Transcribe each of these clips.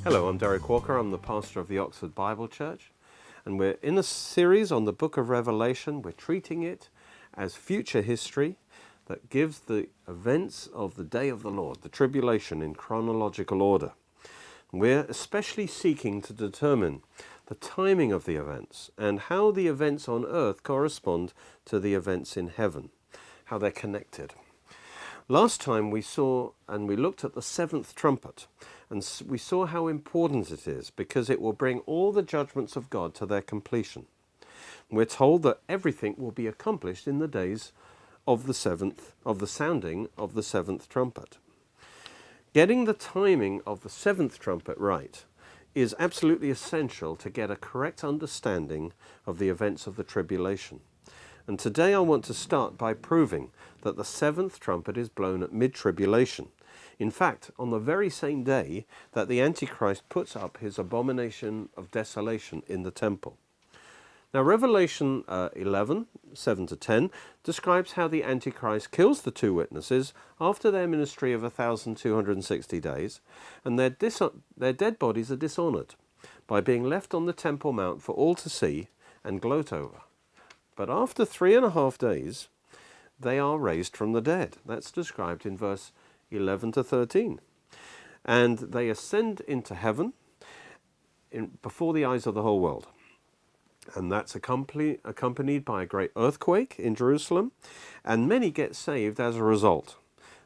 Hello, I'm Derek Walker. I'm the pastor of the Oxford Bible Church, and we're in a series on the book of Revelation. We're treating it as future history that gives the events of the day of the Lord, the tribulation, in chronological order. We're especially seeking to determine the timing of the events and how the events on earth correspond to the events in heaven, how they're connected. Last time we saw and we looked at the seventh trumpet, and we saw how important it is because it will bring all the judgments of God to their completion. We're told that everything will be accomplished in the days of the sounding of the seventh trumpet. Getting the timing of the seventh trumpet right is absolutely essential to get a correct understanding of the events of the tribulation. And today I want to start by proving that the seventh trumpet is blown at mid-tribulation. In fact, on the very same day that the Antichrist puts up his Abomination of Desolation in the temple. Now, Revelation 11, 7-10, describes how the Antichrist kills the two witnesses after their ministry of 1,260 days, and their dead bodies are dishonored by being left on the Temple Mount for all to see and gloat over. But after 3.5 days, they are raised from the dead. That's described in verse 11-13. And they ascend into heaven before the eyes of the whole world. And that's accompanied by a great earthquake in Jerusalem, and many get saved as a result.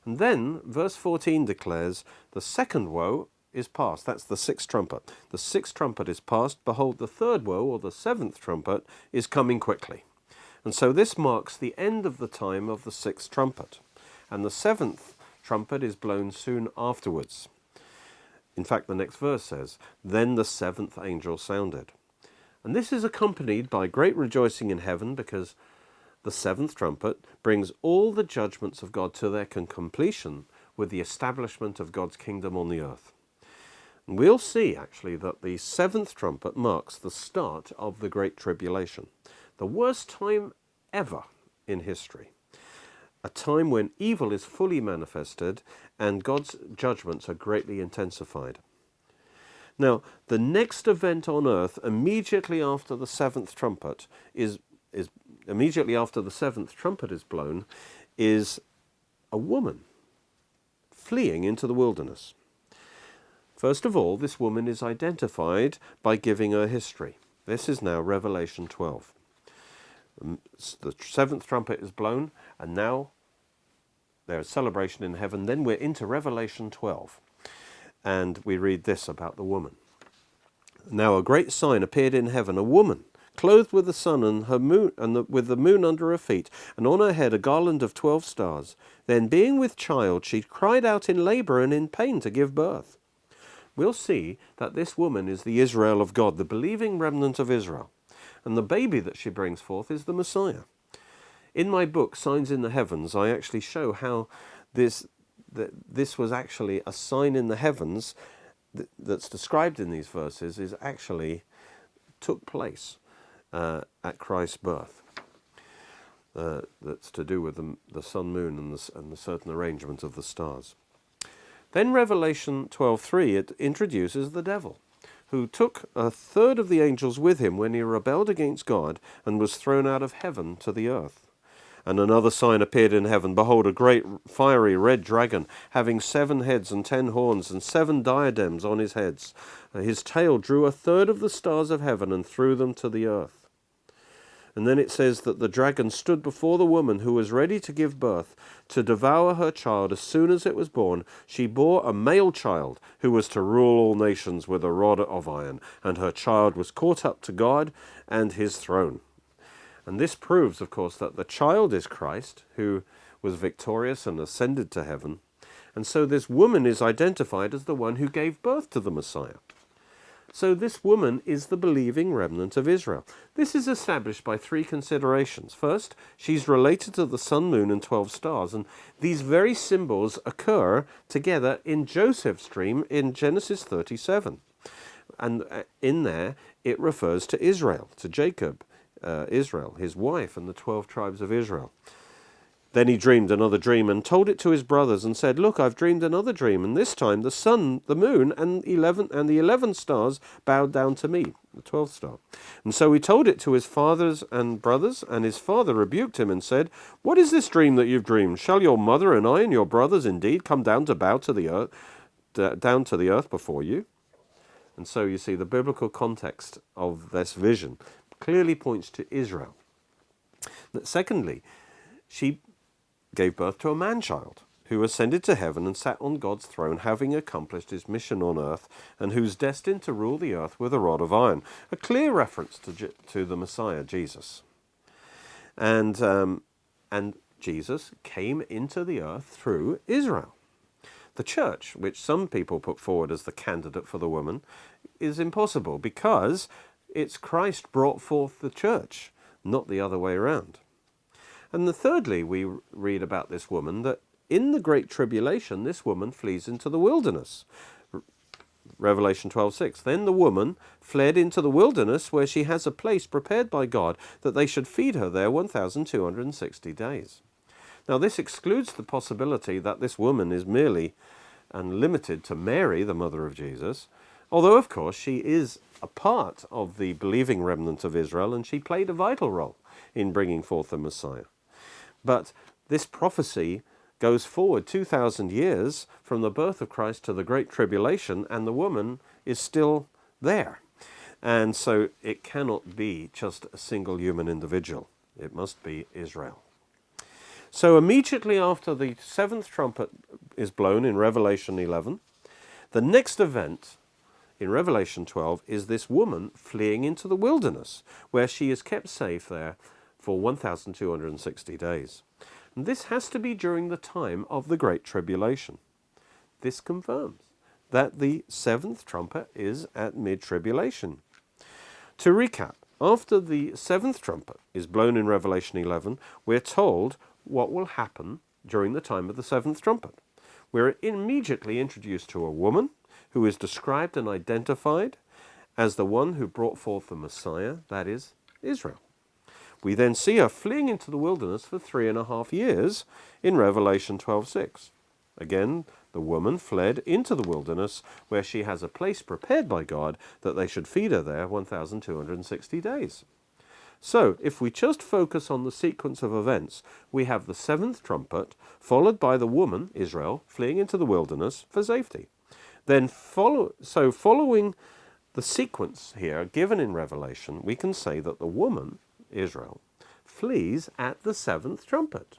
And then verse 14 declares, the second woe is past. That's the sixth trumpet. The sixth trumpet is past. Behold, the third woe, or the seventh trumpet, is coming quickly. And so this marks the end of the time of the sixth trumpet. And the seventh trumpet is blown soon afterwards. In fact, the next verse says, then the seventh angel sounded. And this is accompanied by great rejoicing in heaven, because the seventh trumpet brings all the judgments of God to their completion with the establishment of God's kingdom on the earth. And we'll see, actually, that the seventh trumpet marks the start of the Great Tribulation. The worst time ever in history. A time when evil is fully manifested and God's judgments are greatly intensified. Now, the next event on earth immediately after the seventh trumpet is blown, is a woman fleeing into the wilderness. First of all, this woman is identified by giving her history. This is now Revelation 12. The seventh trumpet is blown, and now there's celebration in heaven. Then we're into Revelation 12, and we read this about the woman. Now a great sign appeared in heaven, a woman clothed with the sun and her moon, with the moon under her feet, and on her head a garland of 12 stars. Then, being with child, she cried out in labor and in pain to give birth. We'll see that this woman is the Israel of God, the believing remnant of Israel. And the baby that she brings forth is the Messiah. In my book, Signs in the Heavens, I actually show how this was actually a sign in the heavens that's described in these verses is actually took place at Christ's birth. That's to do with the sun, moon, and the certain arrangement of the stars. Then Revelation 12:3, it introduces the devil, who took a third of the angels with him when he rebelled against God and was thrown out of heaven to the earth. And another sign appeared in heaven. Behold, a great fiery red dragon, having 7 heads and 10 horns and 7 diadems on his heads. His tail drew a third of the stars of heaven and threw them to the earth. And then it says that the dragon stood before the woman who was ready to give birth, to devour her child as soon as it was born. She bore a male child who was to rule all nations with a rod of iron, and her child was caught up to God and his throne. And this proves, of course, that the child is Christ, who was victorious and ascended to heaven. And so this woman is identified as the one who gave birth to the Messiah. So this woman is the believing remnant of Israel. This is established by 3 considerations. First, she's related to the sun, moon, and 12 stars. And these very symbols occur together in Joseph's dream in Genesis 37. And in there, it refers to Israel, to Jacob, Israel, his wife, and the 12 tribes of Israel. Then he dreamed another dream and told it to his brothers and said, "Look, I've dreamed another dream, and this time the sun, the moon, and the 11 stars bowed down to me," the 12th star. And so he told it to his fathers and brothers, and his father rebuked him and said, "What is this dream that you've dreamed? Shall your mother and I and your brothers indeed come down to bow to the earth, down to the earth before you?" And so you see the biblical context of this vision clearly points to Israel. Secondly, she gave birth to a man-child who ascended to heaven and sat on God's throne, having accomplished his mission on earth, and who's destined to rule the earth with a rod of iron. A clear reference to the Messiah, Jesus. And Jesus came into the earth through Israel. The church, which some people put forward as the candidate for the woman, is impossible because it's Christ brought forth the church, not the other way around. And thirdly, we read about this woman that in the Great Tribulation, this woman flees into the wilderness. Revelation 12:6. Then the woman fled into the wilderness where she has a place prepared by God that they should feed her there 1,260 days. Now this excludes the possibility that this woman is merely and limited to Mary, the mother of Jesus, although of course she is a part of the believing remnant of Israel and she played a vital role in bringing forth the Messiah. But this prophecy goes forward 2,000 years from the birth of Christ to the Great Tribulation, and the woman is still there. And so it cannot be just a single human individual. It must be Israel. So immediately after the seventh trumpet is blown in Revelation 11, the next event in Revelation 12 is this woman fleeing into the wilderness, where she is kept safe there for 1,260 days. And this has to be during the time of the Great Tribulation. This confirms that the seventh trumpet is at mid-tribulation. To recap, after the seventh trumpet is blown in Revelation 11, we're told what will happen during the time of the seventh trumpet. We're immediately introduced to a woman who is described and identified as the one who brought forth the Messiah, that is, Israel. We then see her fleeing into the wilderness for 3.5 years in Revelation 12:6. Again, the woman fled into the wilderness where she has a place prepared by God that they should feed her there 1,260 days. So, if we just focus on the sequence of events, we have the seventh trumpet, followed by the woman, Israel, fleeing into the wilderness for safety. Then, following the sequence here given in Revelation, we can say that the woman, Israel, flees at the seventh trumpet.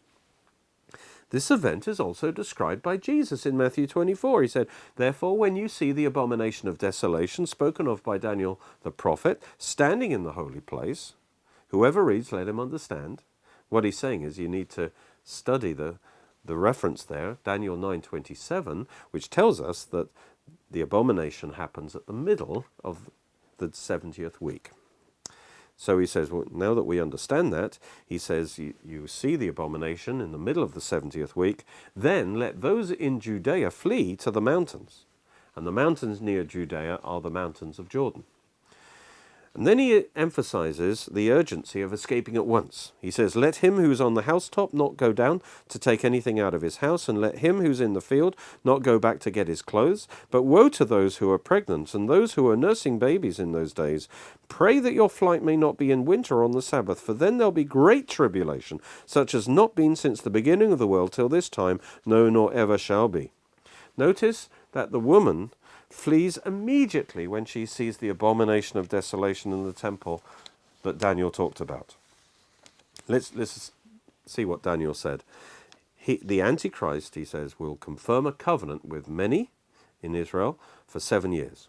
This event is also described by Jesus in Matthew 24. He said, "Therefore, when you see the abomination of desolation spoken of by Daniel the prophet standing in the holy place," whoever reads, let him understand. What he's saying is you need to study the reference there, Daniel 9:27, which tells us that the abomination happens at the middle of the 70th week. So he says, well, now that we understand that, he says, you see the abomination in the middle of the 70th week, then let those in Judea flee to the mountains. And the mountains near Judea are the mountains of Jordan. And then he emphasizes the urgency of escaping at once. He says, let him who's on the housetop not go down to take anything out of his house, and let him who's in the field not go back to get his clothes. But woe to those who are pregnant and those who are nursing babies in those days. Pray that your flight may not be in winter on the Sabbath, for then there'll be great tribulation, such as not been since the beginning of the world till this time, no, nor ever shall be. Notice that the woman flees immediately when she sees the abomination of desolation in the temple that Daniel talked about. Let's see what Daniel said. The Antichrist, he says, will confirm a covenant with many in Israel for 7 years.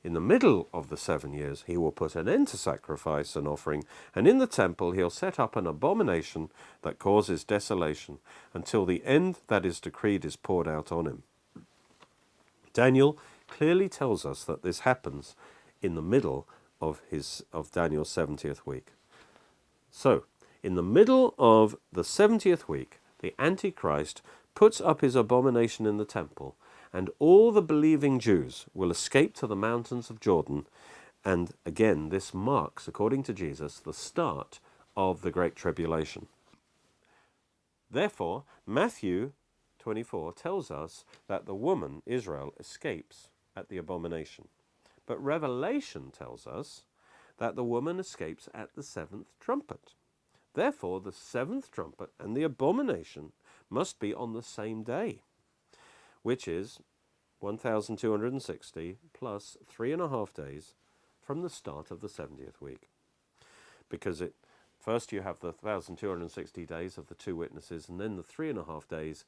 In the middle of the 7 years, he will put an end to sacrifice and offering, and in the temple he'll set up an abomination that causes desolation until the end that is decreed is poured out on him. Daniel clearly tells us that this happens in the middle of Daniel's 70th week. So, in the middle of the 70th week, the Antichrist puts up his abomination in the temple, and all the believing Jews will escape to the mountains of Jordan, and again, this marks, according to Jesus, the start of the Great Tribulation. Therefore, Matthew 24 tells us that the woman, Israel, escapes at the abomination. But Revelation tells us that the woman escapes at the seventh trumpet. Therefore, the seventh trumpet and the abomination must be on the same day, which is 1260 plus 3.5 days from the start of the 70th week. Because first you have the 1260 days of the two witnesses, and then the 3.5 days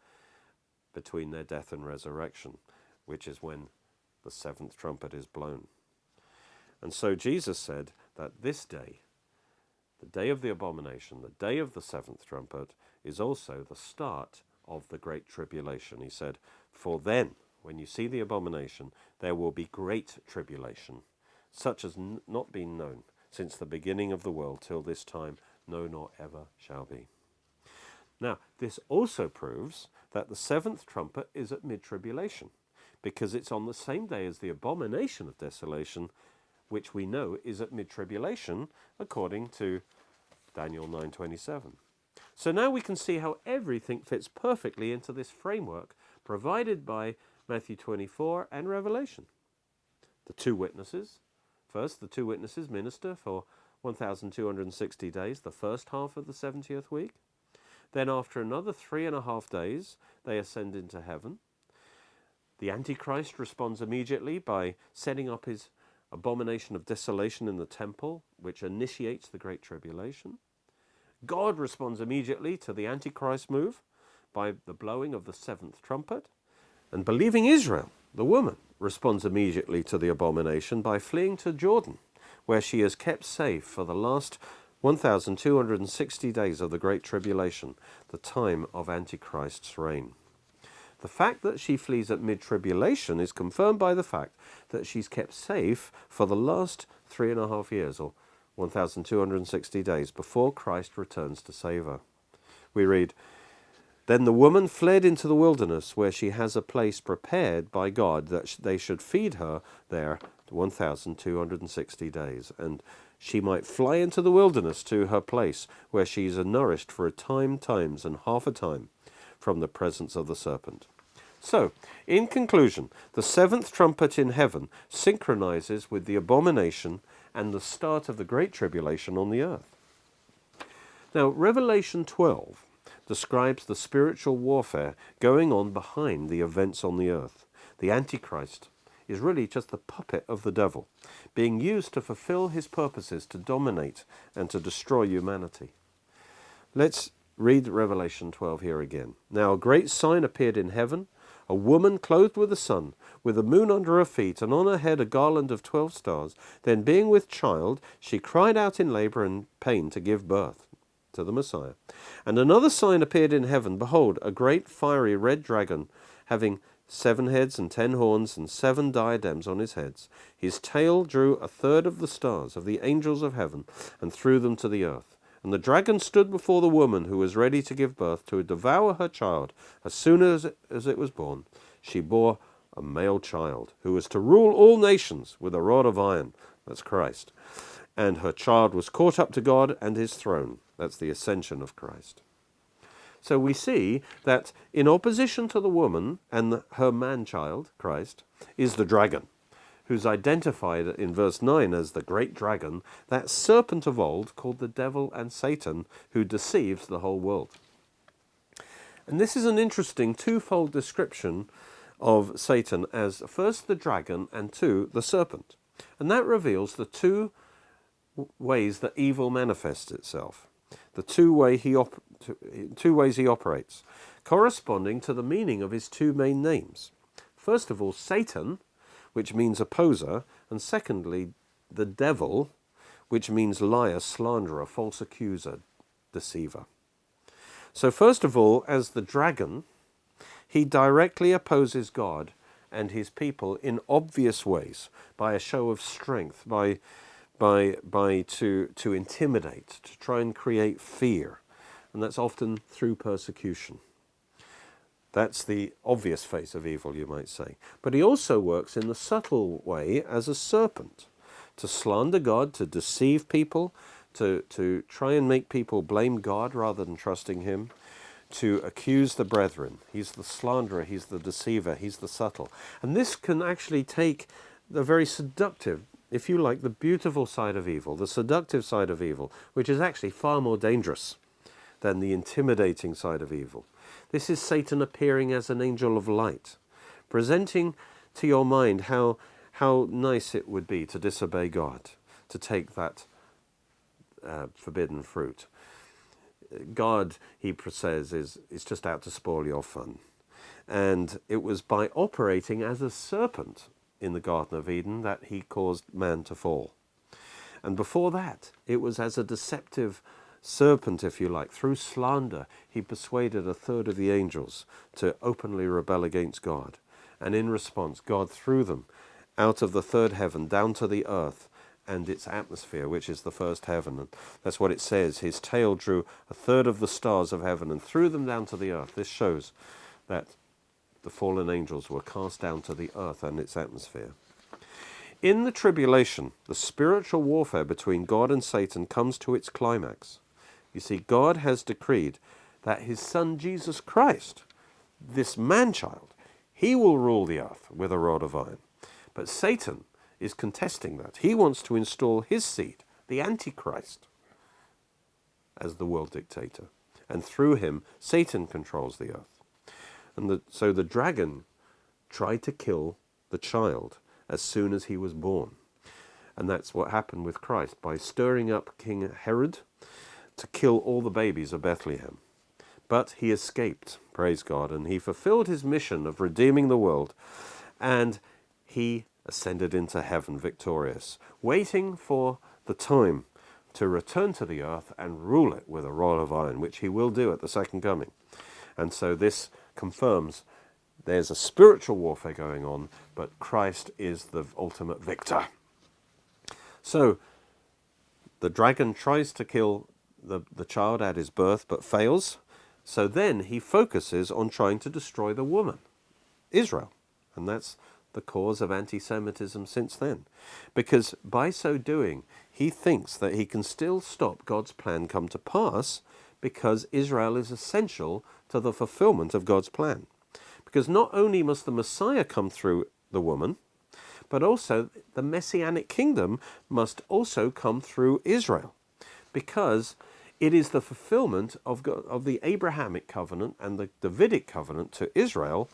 between their death and resurrection, which is when the seventh trumpet is blown. And so Jesus said that this day, the day of the abomination, the day of the seventh trumpet, is also the start of the great tribulation. He said, for then, when you see the abomination, there will be great tribulation, such as not been known since the beginning of the world till this time, no, nor ever shall be. Now, this also proves that the seventh trumpet is at mid-tribulation, because it's on the same day as the abomination of desolation, which we know is at mid-tribulation, according to Daniel 9:27. So now we can see how everything fits perfectly into this framework provided by Matthew 24 and Revelation. The two witnesses. First, the two witnesses minister for 1260 days, the first half of the 70th week. Then after another 3.5 days, they ascend into heaven. The Antichrist responds immediately by setting up his abomination of desolation in the temple, which initiates the Great Tribulation. God responds immediately to the Antichrist move by the blowing of the seventh trumpet. And believing Israel, the woman, responds immediately to the abomination by fleeing to Jordan, where she is kept safe for the last 1260 days of the Great Tribulation, the time of Antichrist's reign. The fact that she flees at mid-tribulation is confirmed by the fact that she's kept safe for the last 3.5 years, or 1260 days, before Christ returns to save her. We read, then the woman fled into the wilderness, where she has a place prepared by God that they should feed her there 1260 days, and she might fly into the wilderness to her place, where she is nourished for a times, and half a time from the presence of the serpent. So, in conclusion, the seventh trumpet in heaven synchronizes with the abomination and the start of the Great Tribulation on the earth. Now, Revelation 12 describes the spiritual warfare going on behind the events on the earth. The Antichrist is really just the puppet of the devil, being used to fulfill his purposes to dominate and to destroy humanity. Let's read Revelation 12 here again. Now a great sign appeared in heaven, a woman clothed with the sun, with the moon under her feet, and on her head a garland of 12 stars. Then being with child, she cried out in labor and pain to give birth to the Messiah. And another sign appeared in heaven. Behold, a great fiery red dragon, having 7 heads and 10 horns and 7 diadems on his heads. His tail drew 1/3 of the stars of the angels of heaven and threw them to the earth. And the dragon stood before the woman who was ready to give birth to devour her child. As soon as it was born, she bore a male child who was to rule all nations with a rod of iron. That's Christ. And her child was caught up to God and his throne. That's the ascension of Christ. So we see that in opposition to the woman and her man-child, Christ, is the dragon, who's identified in verse 9 as the great dragon, that serpent of old called the devil and Satan, who deceives the whole world. And this is an interesting twofold description of Satan as first the dragon and two, the serpent. And that reveals the two ways that evil manifests itself, the two ways he operates, corresponding to the meaning of his two main names. First of all, Satan, which means opposer, and secondly, the devil, which means liar, slanderer, false accuser, deceiver. So first of all, as the dragon, he directly opposes God and his people in obvious ways, by a show of strength, to intimidate, to try and create fear. And that's often through persecution. That's the obvious face of evil, you might say. But he also works in the subtle way as a serpent, to slander God, to deceive people, to try and make people blame God rather than trusting him, to accuse the brethren. He's the slanderer, he's the deceiver, he's the subtle. And this can actually take the very seductive, if you like, the beautiful side of evil, the seductive side of evil, which is actually far more dangerous than the intimidating side of evil. This is Satan appearing as an angel of light, presenting to your mind how nice it would be to disobey God, to take that forbidden fruit. God, he says, is just out to spoil your fun. And it was by operating as a serpent in the Garden of Eden that he caused man to fall. And before that, it was as a deceptive serpent, if you like. Through slander, he persuaded a third of the angels to openly rebel against God. And in response, God threw them out of the third heaven down to the earth and its atmosphere, which is the first heaven. And that's what it says. His tail drew a third of the stars of heaven and threw them down to the earth. This shows that the fallen angels were cast down to the earth and its atmosphere. In the tribulation, the spiritual warfare between God and Satan comes to its climax. You see, God has decreed that his son Jesus Christ, this man-child, he will rule the earth with a rod of iron. But Satan is contesting that. He wants to install his seed, the Antichrist, as the world dictator. And through him, Satan controls the earth. And so the dragon tried to kill the child as soon as he was born. And that's what happened with Christ, by stirring up King Herod to kill all the babies of Bethlehem. But he escaped, praise God, and he fulfilled his mission of redeeming the world, and he ascended into heaven victorious, waiting for the time to return to the earth and rule it with a rod of iron, which he will do at the second coming. And so this confirms there's a spiritual warfare going on, but Christ is the ultimate victor. So the dragon tries to kill the child at his birth, but fails. So then he focuses on trying to destroy the woman, Israel. And that's the cause of anti-Semitism since then. Because by so doing, he thinks that he can still stop God's plan come to pass, because Israel is essential to the fulfillment of God's plan. Because not only must the Messiah come through the woman, but also the Messianic kingdom must also come through Israel. Because it is the fulfillment of the Abrahamic covenant and the Davidic covenant to Israel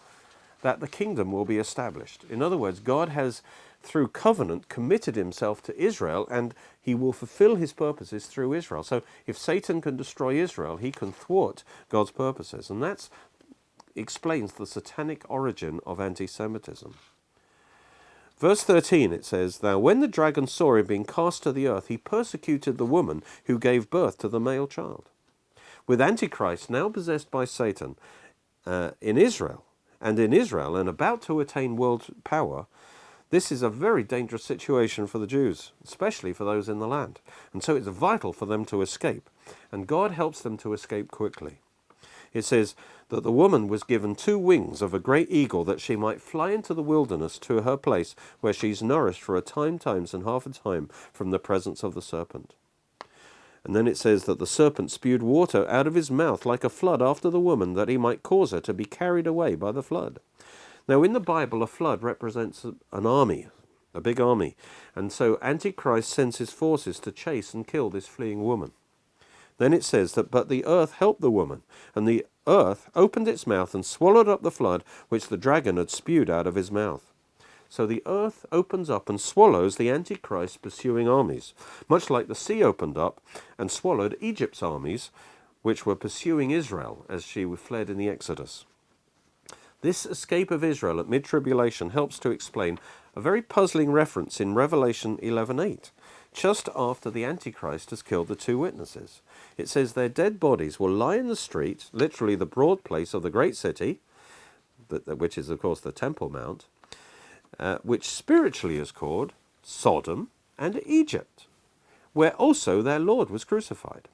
that the kingdom will be established. In other words, God has, through covenant, committed himself to Israel, and he will fulfill his purposes through Israel. So if Satan can destroy Israel, he can thwart God's purposes. And that explains the satanic origin of anti-Semitism. Verse 13, it says, "Now when the dragon saw him being cast to the earth, he persecuted the woman who gave birth to the male child." With Antichrist now possessed by Satan in Israel, and about to attain world power, this is a very dangerous situation for the Jews, especially for those in the land. And so it's vital for them to escape. And God helps them to escape quickly. It says that the woman was given 2 wings of a great eagle, that she might fly into the wilderness to her place, where she's nourished for a time, times, and half a time from the presence of the serpent. And then it says that the serpent spewed water out of his mouth like a flood after the woman, that he might cause her to be carried away by the flood. Now in the Bible, a flood represents an army, a big army. And so Antichrist sends his forces to chase and kill this fleeing woman. Then it says that, but the earth helped the woman, and the earth opened its mouth and swallowed up the flood which the dragon had spewed out of his mouth. So the earth opens up and swallows the Antichrist pursuing armies, much like the sea opened up and swallowed Egypt's armies, which were pursuing Israel as she fled in the Exodus. This escape of Israel at mid-tribulation helps to explain a very puzzling reference in Revelation 11:8, just after the Antichrist has killed the 2 witnesses. It says their dead bodies will lie in the street, literally the broad place of the great city, which is of course the Temple Mount, which spiritually is called Sodom and Egypt, where also their Lord was crucified.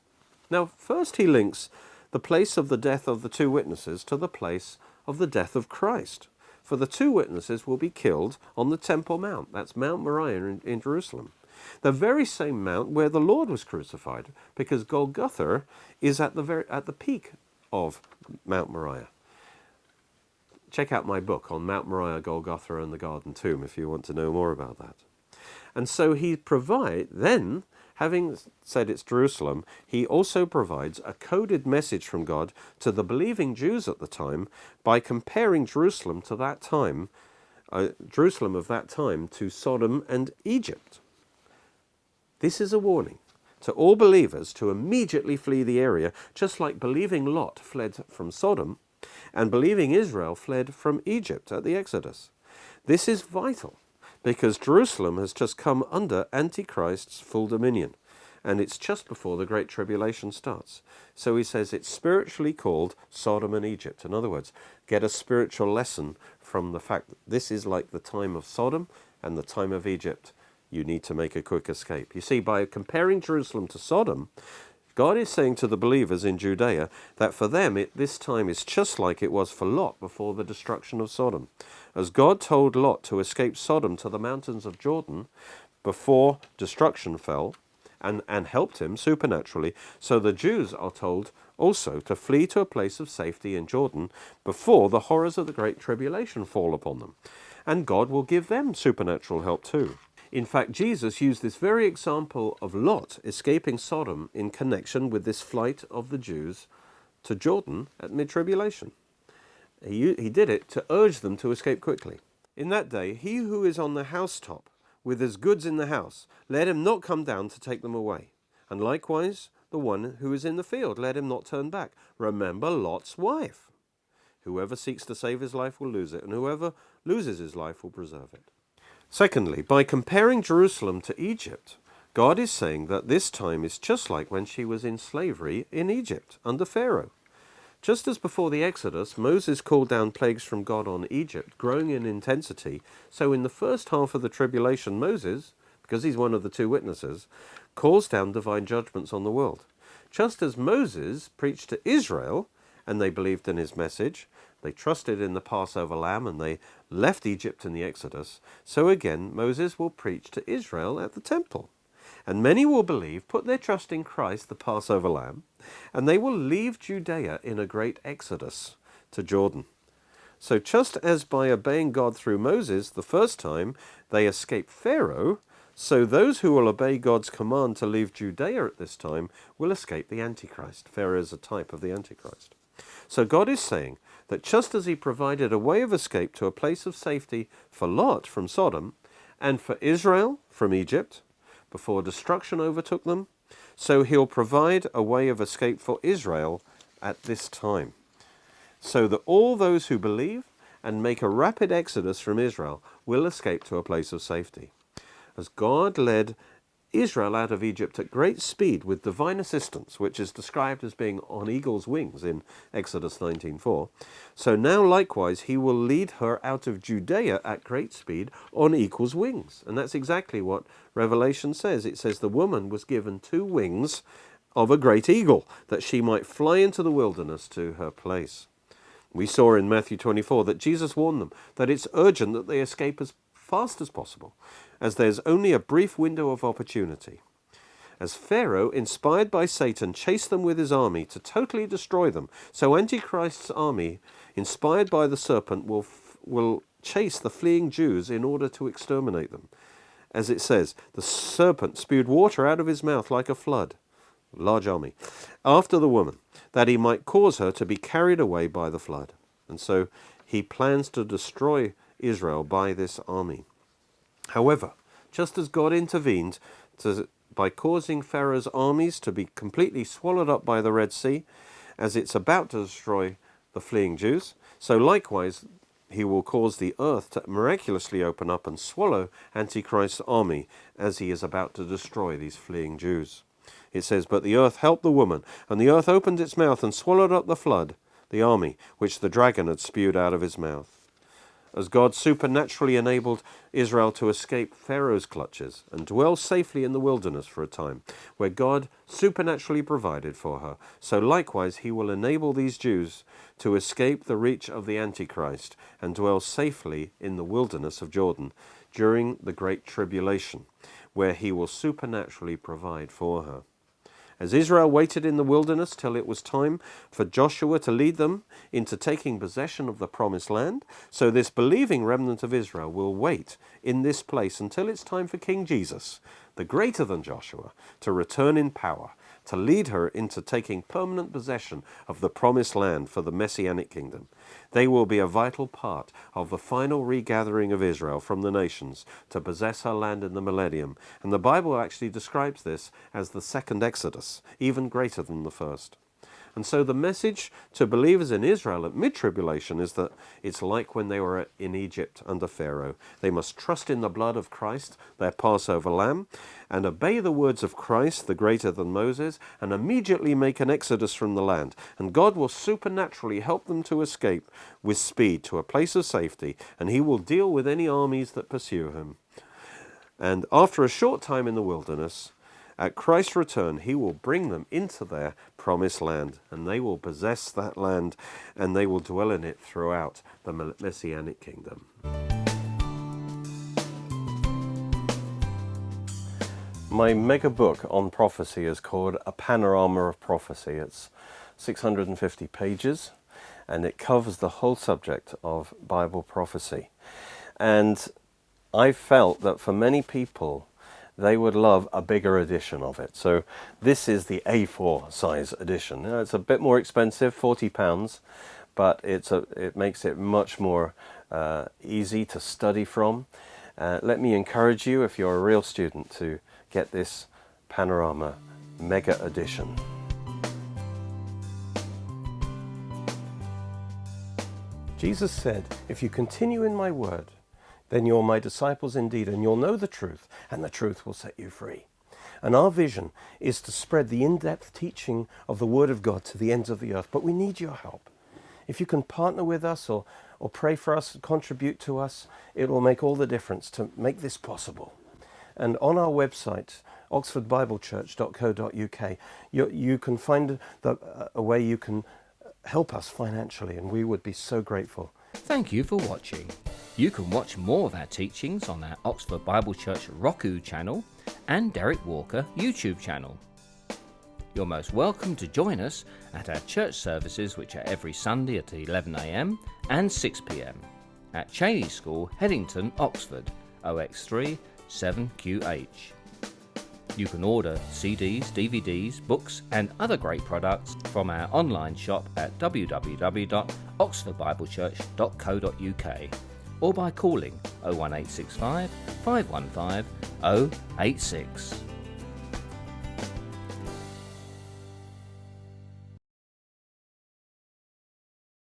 Now, first he links the place of the death of the 2 witnesses to the place of the death of Christ. For the 2 witnesses will be killed on the Temple Mount. That's Mount Moriah in Jerusalem. The very same mount where the Lord was crucified, because Golgotha is at the peak of Mount Moriah. Check out my book on Mount Moriah, Golgotha and the Garden Tomb if you want to know more about that. And so then, having said it's Jerusalem, he also provides a coded message from God to the believing Jews at the time by comparing Jerusalem of that time to Sodom and Egypt. This is a warning to all believers to immediately flee the area, just like believing Lot fled from Sodom and believing Israel fled from Egypt at the Exodus. This is vital because Jerusalem has just come under Antichrist's full dominion, and it's just before the Great Tribulation starts. So he says it's spiritually called Sodom and Egypt. In other words, get a spiritual lesson from the fact that this is like the time of Sodom and the time of Egypt. You need to make a quick escape. You see, by comparing Jerusalem to Sodom, God is saying to the believers in Judea that for them this time is just like it was for Lot before the destruction of Sodom. As God told Lot to escape Sodom to the mountains of Jordan before destruction fell and helped him supernaturally, so the Jews are told also to flee to a place of safety in Jordan before the horrors of the Great Tribulation fall upon them. And God will give them supernatural help too. In fact, Jesus used this very example of Lot escaping Sodom in connection with this flight of the Jews to Jordan at Mid-Tribulation. He did it to urge them to escape quickly. In that day, he who is on the housetop with his goods in the house, let him not come down to take them away. And likewise, the one who is in the field, let him not turn back. Remember Lot's wife. Whoever seeks to save his life will lose it, and whoever loses his life will preserve it. Secondly, by comparing Jerusalem to Egypt, God is saying that this time is just like when she was in slavery in Egypt under Pharaoh. Just as before the Exodus, Moses called down plagues from God on Egypt, growing in intensity, so in the first half of the tribulation, Moses, because he's one of the two witnesses, calls down divine judgments on the world. Just as Moses preached to Israel, and they believed in his message, they trusted in the Passover lamb, and they left Egypt in the Exodus, so again Moses will preach to Israel at the temple. And many will believe, put their trust in Christ, the Passover lamb, and they will leave Judea in a great exodus to Jordan. So just as by obeying God through Moses the first time they escape Pharaoh, so those who will obey God's command to leave Judea at this time will escape the Antichrist. Pharaoh is a type of the Antichrist. So God is saying that just as he provided a way of escape to a place of safety for Lot from Sodom and for Israel from Egypt before destruction overtook them, so he'll provide a way of escape for Israel at this time, so that all those who believe and make a rapid exodus from Israel will escape to a place of safety. As God led Israel out of Egypt at great speed with divine assistance, which is described as being on eagle's wings in Exodus 19:4. So now likewise he will lead her out of Judea at great speed on eagle's wings. And that's exactly what Revelation says. It says the woman was given 2 wings of a great eagle, that she might fly into the wilderness to her place. We saw in Matthew 24 that Jesus warned them that it's urgent that they escape as fast as possible, as there's only a brief window of opportunity. As Pharaoh, inspired by Satan, chased them with his army to totally destroy them, so Antichrist's army, inspired by the serpent, will chase the fleeing Jews in order to exterminate them. As it says, the serpent spewed water out of his mouth like a flood, large army, after the woman, that he might cause her to be carried away by the flood. And so he plans to destroy Israel by this army. However, just as God intervened by causing Pharaoh's armies to be completely swallowed up by the Red Sea as it's about to destroy the fleeing Jews, so likewise he will cause the earth to miraculously open up and swallow Antichrist's army as he is about to destroy these fleeing Jews. It says, "But the earth helped the woman, and the earth opened its mouth and swallowed up the flood, the army, which the dragon had spewed out of his mouth." As God supernaturally enabled Israel to escape Pharaoh's clutches and dwell safely in the wilderness for a time, where God supernaturally provided for her, so likewise he will enable these Jews to escape the reach of the Antichrist and dwell safely in the wilderness of Jordan during the Great Tribulation, where he will supernaturally provide for her. As Israel waited in the wilderness till it was time for Joshua to lead them into taking possession of the promised land, so this believing remnant of Israel will wait in this place until it's time for King Jesus, the greater than Joshua, to return in power, to lead her into taking permanent possession of the promised land for the Messianic kingdom. They will be a vital part of the final regathering of Israel from the nations to possess her land in the millennium. And the Bible actually describes this as the second Exodus, even greater than the first. And so the message to believers in Israel at mid-tribulation is that it's like when they were in Egypt under Pharaoh. They must trust in the blood of Christ, their Passover lamb, and obey the words of Christ, the greater than Moses, and immediately make an exodus from the land. And God will supernaturally help them to escape with speed to a place of safety, and he will deal with any armies that pursue him. And after a short time in the wilderness, at Christ's return, he will bring them into their promised land, and they will possess that land, and they will dwell in it throughout the Messianic kingdom. My mega book on prophecy is called A Panorama of Prophecy. It's 650 pages, and it covers the whole subject of Bible prophecy. And I felt that for many people, they would love a bigger edition of it. So this is the A4 size edition. Now, it's a bit more expensive, £40, but it makes it much more easy to study from. Let me encourage you, if you're a real student, to get this Panorama Mega Edition. Jesus said, "If you continue in my word, then you're my disciples indeed, and you'll know the truth, and the truth will set you free." And our vision is to spread the in-depth teaching of the Word of God to the ends of the earth. But we need your help. If you can partner with us or pray for us, contribute to us, it will make all the difference to make this possible. And on our website, oxfordbiblechurch.co.uk, you can find a way you can help us financially, and we would be so grateful. Thank you for watching. You can watch more of our teachings on our Oxford Bible Church Roku channel and Derek Walker YouTube channel. You're most welcome to join us at our church services, which are every Sunday at 11 a.m. and 6 p.m. at Cheney School, Headington, Oxford, OX3 7QH. You can order CDs, DVDs, books and other great products from our online shop at www.oxfordbiblechurch.co.uk or by calling 01865 515 086.